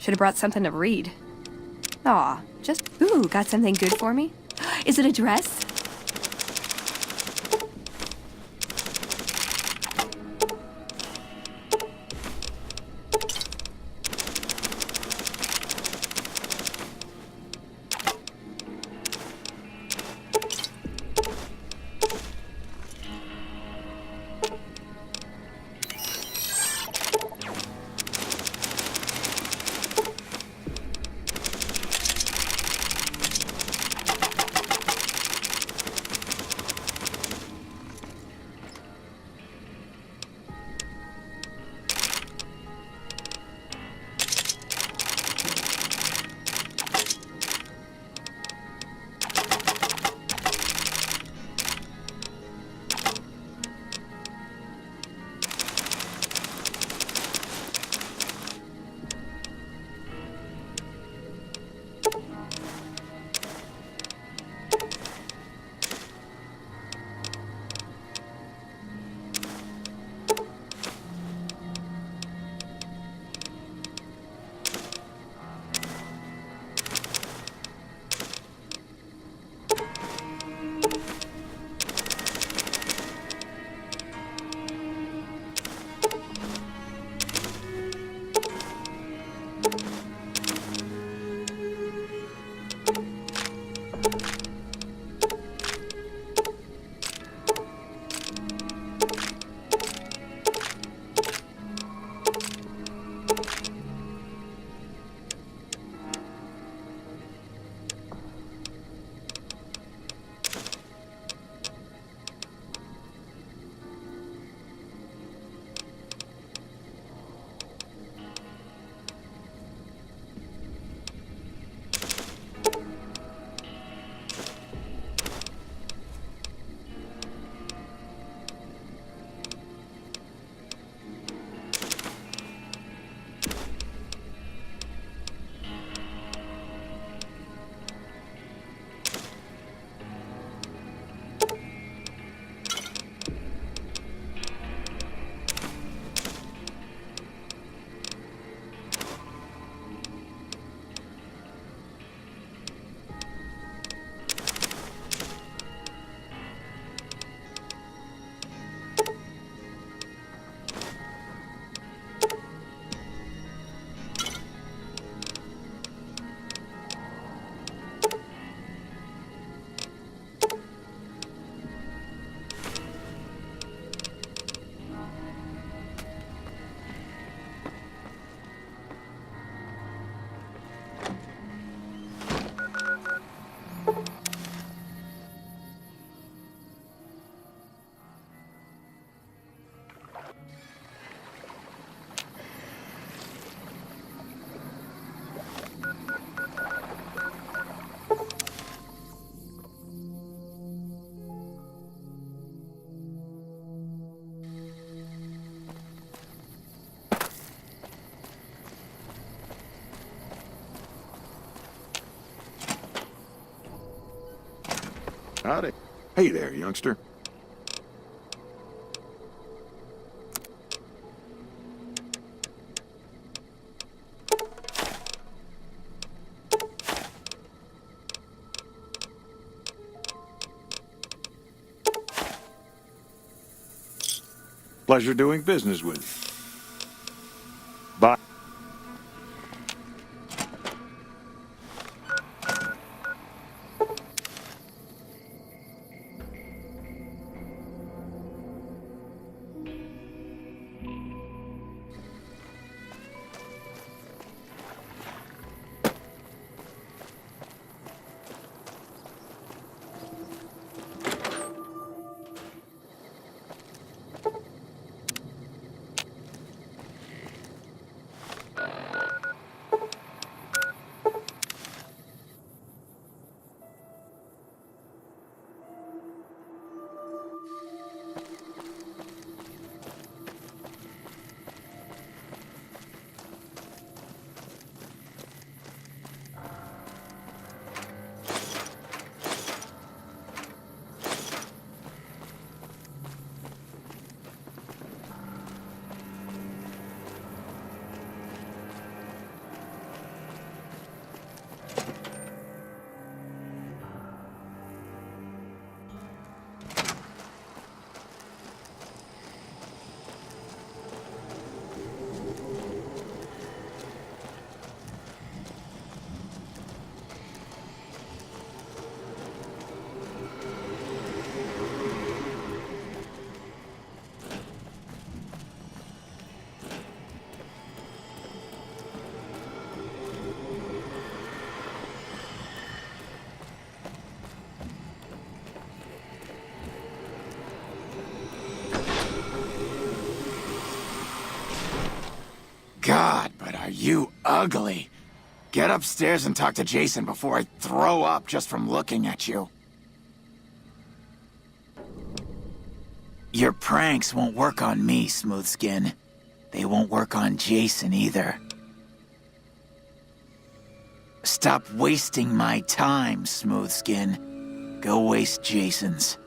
Should have brought something to read. Aw, ooh, got something good for me? Is it a dress? Howdy. Hey there, youngster. Pleasure doing business with you. Bye. You ugly. Get upstairs and talk to Jason before I throw up just from looking at you. Your pranks won't work on me, Smooth Skin. They won't work on Jason either. Stop wasting my time, Smooth Skin. Go waste Jason's.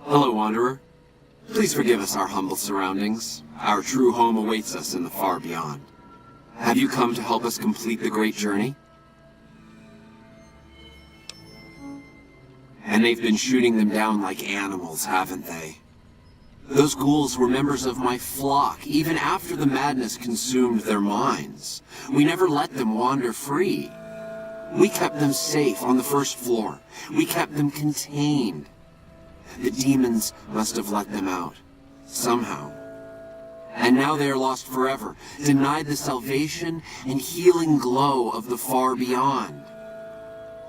Hello, Wanderer. Please forgive us our humble surroundings. Our true home awaits us in the far beyond. Have you come to help us complete the great journey? And they've been shooting them down like animals, haven't they? Those ghouls were members of my flock, even after the madness consumed their minds. We never let them wander free. We kept them safe on the first floor. We kept them contained. The demons must have let them out, somehow. And now they are lost forever, denied the salvation and healing glow of the far beyond.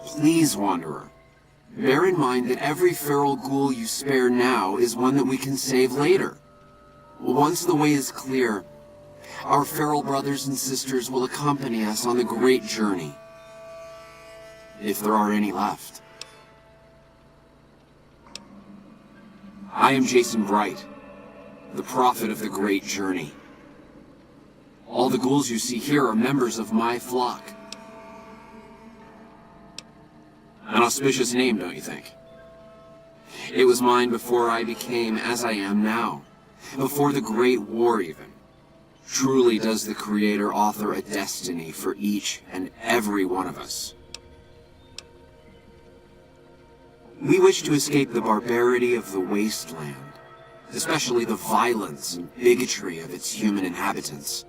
Please, Wanderer, bear in mind that every feral ghoul you spare now is one that we can save later. Once the way is clear, our feral brothers and sisters will accompany us on the great journey. If there are any left. I am Jason Bright, the prophet of the great journey. All the ghouls you see here are members of my flock. An auspicious name, don't you think? It was mine before I became as I am now, before the Great War even. Truly does the Creator author a destiny for each and every one of us. We wish to escape the barbarity of the wasteland, especially the violence and bigotry of its human inhabitants.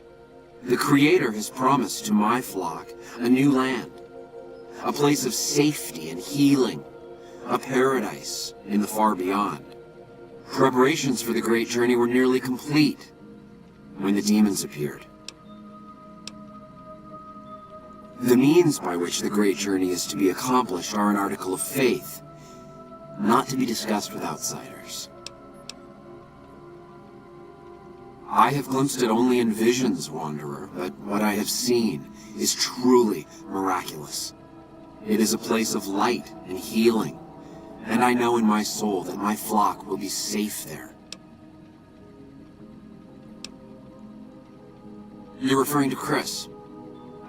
The Creator has promised to my flock a new land, a place of safety and healing, a paradise in the far beyond. Preparations for the great journey were nearly complete when the demons appeared. The means by which the great journey is to be accomplished are an article of faith, not to be discussed with outsiders. I have glimpsed it only in visions, Wanderer, but what I have seen is truly miraculous. It is a place of light and healing, and I know in my soul that my flock will be safe there. You're referring to Chris.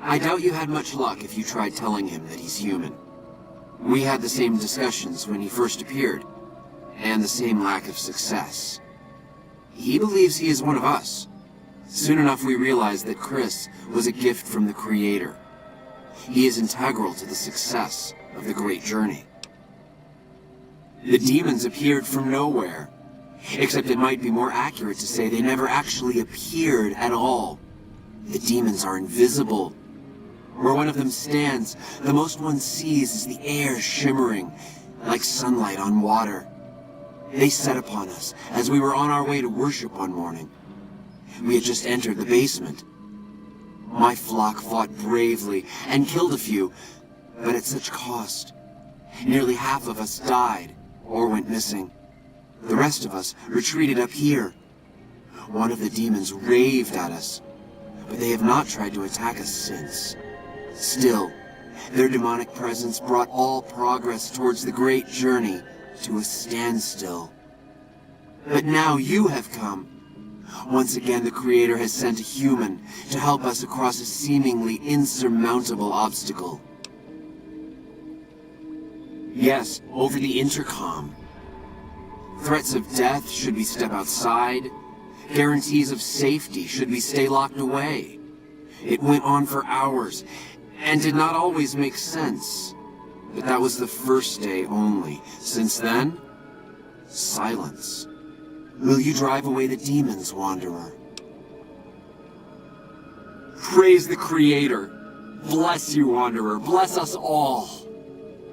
I doubt you had much luck if you tried telling him that he's human. We had the same discussions when he first appeared, and the same lack of success. He believes he is one of us. Soon enough we realized that Chris was a gift from the Creator. He is integral to the success of the great journey. The demons appeared from nowhere, except it might be more accurate to say they never actually appeared at all. The demons are invisible. Where one of them stands, the most one sees is the air shimmering, like sunlight on water. They set upon us as we were on our way to worship one morning. We had just entered the basement. My flock fought bravely and killed a few, but at such cost. Nearly half of us died or went missing. The rest of us retreated up here. One of the demons raved at us, but they have not tried to attack us since. Still, their demonic presence brought all progress towards the great journey to a standstill. But now you have come. Once again, the Creator has sent a human to help us across a seemingly insurmountable obstacle. Yes, over the intercom. Threats of death should we step outside. Guarantees of safety should we stay locked away. It went on for hours, and did not always make sense. But that was the first day only. Since then, silence. Will you drive away the demons, Wanderer? Praise the Creator. Bless you, Wanderer. Bless us all.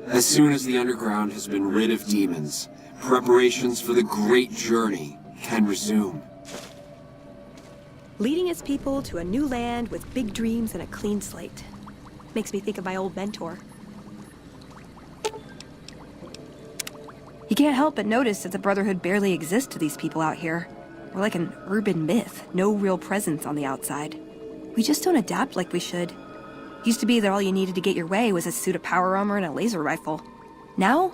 As soon as the underground has been rid of demons, preparations for the great journey can resume. Leading its people to a new land with big dreams and a clean slate. Makes me think of my old mentor. You can't help but notice that the Brotherhood barely exists to these people out here. We're like an urban myth, no real presence on the outside. We just don't adapt like we should. Used to be that all you needed to get your way was a suit of power armor and a laser rifle. Now,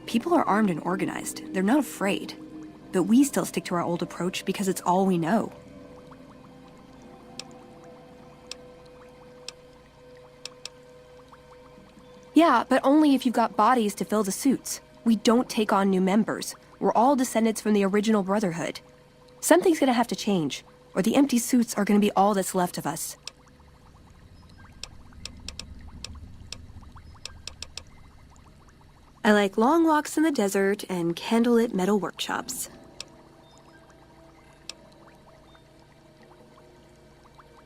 people are armed and organized. They're not afraid. But we still stick to our old approach because it's all we know. Yeah, but only if you've got bodies to fill the suits. We don't take on new members. We're all descendants from the original Brotherhood. Something's gonna have to change, or the empty suits are gonna be all that's left of us. I like long walks in the desert and candlelit metal workshops.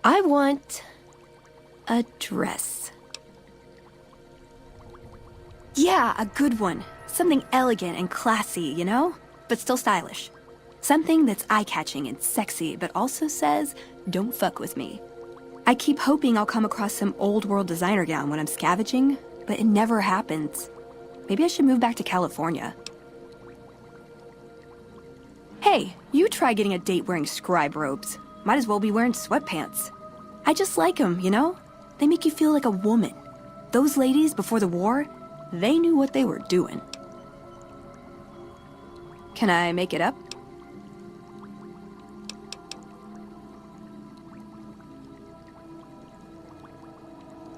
I want a dress. Yeah, a good one. Something elegant and classy, you know? But still stylish. Something that's eye-catching and sexy, but also says, don't fuck with me. I keep hoping I'll come across some old-world designer gown when I'm scavenging, but it never happens. Maybe I should move back to California. Hey, you try getting a date wearing scribe robes. Might as well be wearing sweatpants. I just like them, you know? They make you feel like a woman. Those ladies before the war, they knew what they were doing. Can I make it up?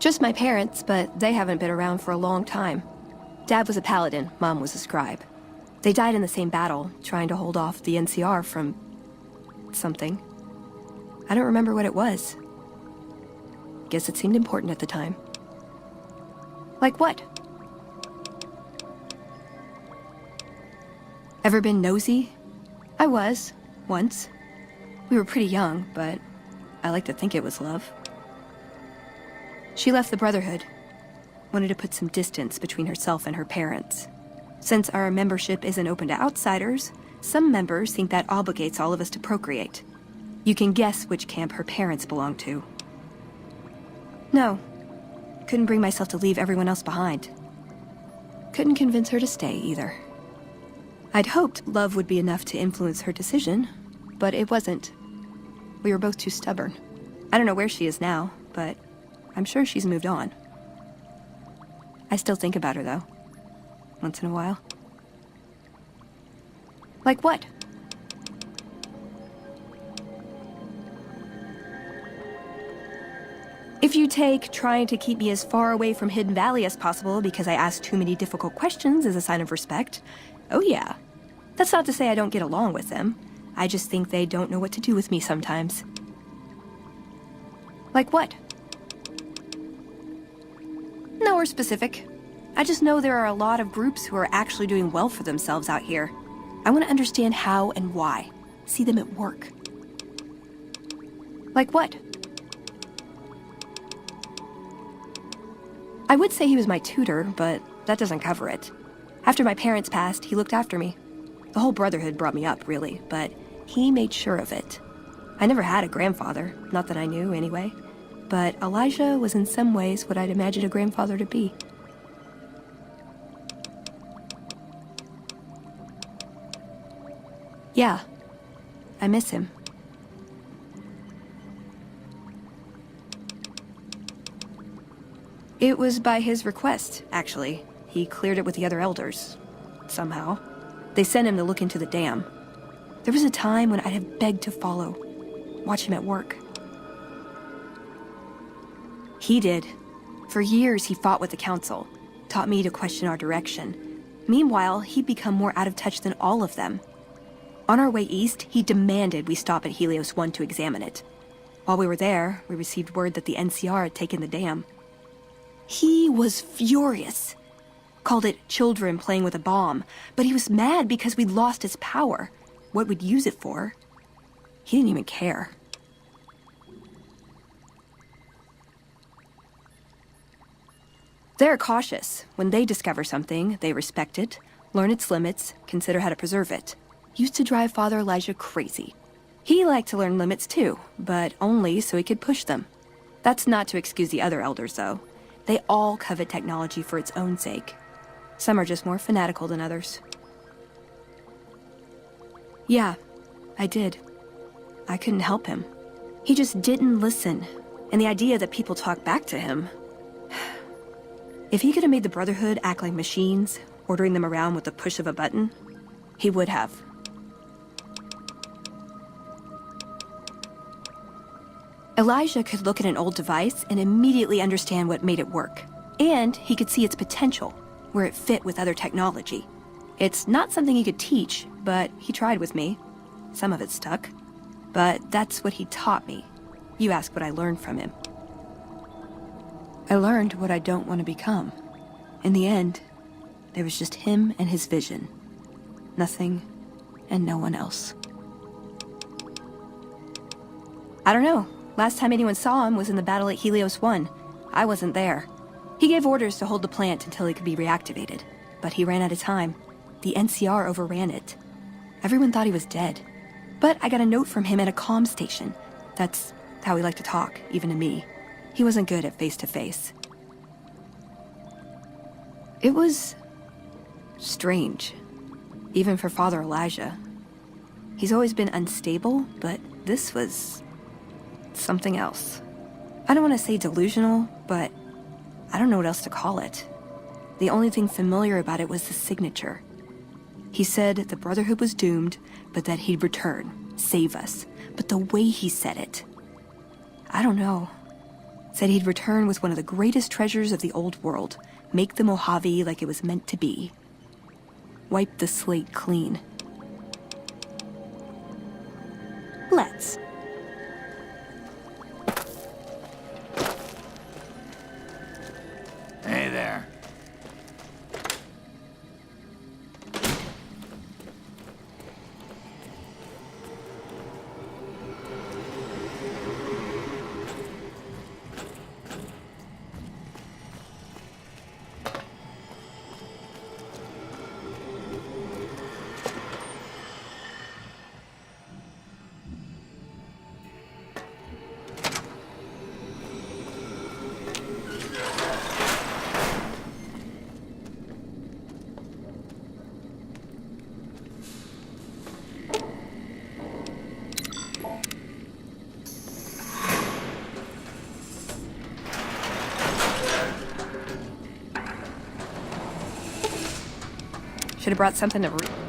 Just my parents, but they haven't been around for a long time. Dad was a paladin, Mom was a scribe. They died in the same battle, trying to hold off the NCR from... something. I don't remember what it was. Guess it seemed important at the time. Like what? Ever been nosy? I was, once. We were pretty young, but I like to think it was love. She left the Brotherhood. Wanted to put some distance between herself and her parents. Since our membership isn't open to outsiders, some members think that obligates all of us to procreate. You can guess which camp her parents belong to. No. Couldn't bring myself to leave everyone else behind. Couldn't convince her to stay, either. I'd hoped love would be enough to influence her decision, but it wasn't. We were both too stubborn. I don't know where she is now, but I'm sure she's moved on. I still think about her, though. Once in a while. Like what? If you take trying to keep me as far away from Hidden Valley as possible because I ask too many difficult questions as a sign of respect, oh yeah. That's not to say I don't get along with them. I just think they don't know what to do with me sometimes. Like what? Nowhere specific. I just know there are a lot of groups who are actually doing well for themselves out here. I want to understand how and why. See them at work. Like what? I would say he was my tutor, but that doesn't cover it. After my parents passed, he looked after me. The whole Brotherhood brought me up, really, but he made sure of it. I never had a grandfather, not that I knew anyway, but Elijah was in some ways what I'd imagine a grandfather to be. Yeah, I miss him. It was by his request, actually. He cleared it with the other elders. Somehow. They sent him to look into the dam. There was a time when I'd have begged to follow. Watch him at work. He did. For years, he fought with the council. Taught me to question our direction. Meanwhile, he'd become more out of touch than all of them. On our way east, he demanded we stop at Helios 1 to examine it. While we were there, we received word that the NCR had taken the dam. He was furious. Called it children playing with a bomb, but he was mad because we'd lost its power. What we'd use it for. He didn't even care. They're cautious. When they discover something, they respect it, learn its limits, consider how to preserve it. Used to drive Father Elijah crazy. He liked to learn limits too, but only so he could push them. That's not to excuse the other elders, though. They all covet technology for its own sake. Some are just more fanatical than others. Yeah, I did. I couldn't help him. He just didn't listen. And the idea that people talk back to him... If he could have made the Brotherhood act like machines, ordering them around with the push of a button, he would have. Elijah could look at an old device and immediately understand what made it work. And he could see its potential, where it fit with other technology. It's not something he could teach, but he tried with me. Some of it stuck. But that's what he taught me. You ask what I learned from him. I learned what I don't want to become. In the end, there was just him and his vision. Nothing and no one else. I don't know. Last time anyone saw him was in the battle at Helios 1. I wasn't there. He gave orders to hold the plant until it could be reactivated. But he ran out of time. The NCR overran it. Everyone thought he was dead. But I got a note from him at a comm station. That's how he liked to talk, even to me. He wasn't good at face-to-face. It was strange, even for Father Elijah. He's always been unstable, but this was something else. I don't want to say delusional, but I don't know what else to call it. The only thing familiar about it was the signature. He said the Brotherhood was doomed, but that he'd return, save us. But the way he said it, I don't know. Said he'd return with one of the greatest treasures of the old world, make the Mojave like it was meant to be. Wipe the slate clean. Let's. Hey there. Should have brought something to...